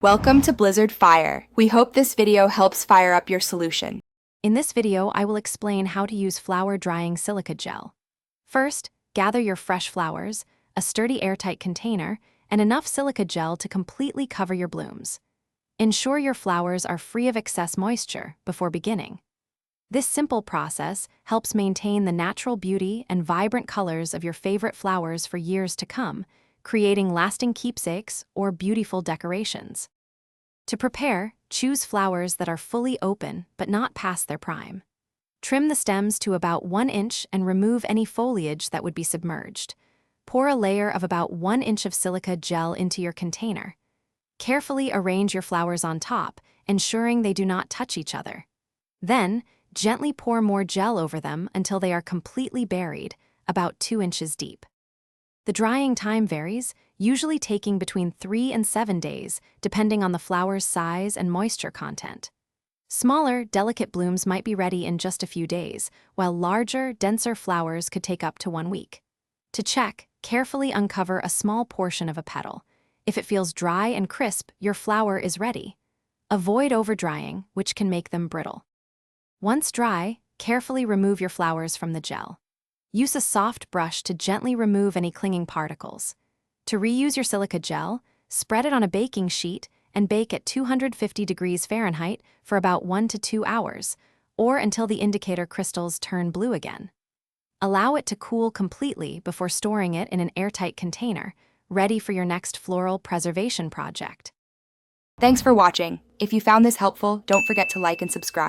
Welcome to Blizzard Fire. We hope this video helps fire up your solution. In this video, I will explain how to use flower drying silica gel. First, gather your fresh flowers, a sturdy airtight container, and enough silica gel to completely cover your blooms. Ensure your flowers are free of excess moisture before beginning. This simple process helps maintain the natural beauty and vibrant colors of your favorite flowers for years to come, creating lasting keepsakes or beautiful decorations. To prepare, choose flowers that are fully open but not past their prime. Trim the stems to about 1 inch and remove any foliage that would be submerged. Pour a layer of about 1 inch of silica gel into your container. Carefully arrange your flowers on top, ensuring they do not touch each other. Then, gently pour more gel over them until they are completely buried, about 2 inches deep. The drying time varies, usually taking between 3 and 7 days, depending on the flower's size and moisture content. Smaller, delicate blooms might be ready in just a few days, while larger, denser flowers could take up to 1 week. To check, carefully uncover a small portion of a petal. If it feels dry and crisp, your flower is ready. Avoid over-drying, which can make them brittle. Once dry, carefully remove your flowers from the gel. Use a soft brush to gently remove any clinging particles. To reuse your silica gel, spread it on a baking sheet and bake at 250 degrees Fahrenheit for about 1 to 2 hours, or until the indicator crystals turn blue again. Allow it to cool completely before storing it in an airtight container, ready for your next floral preservation project. Thanks for watching. If you found this helpful, don't forget to like and subscribe.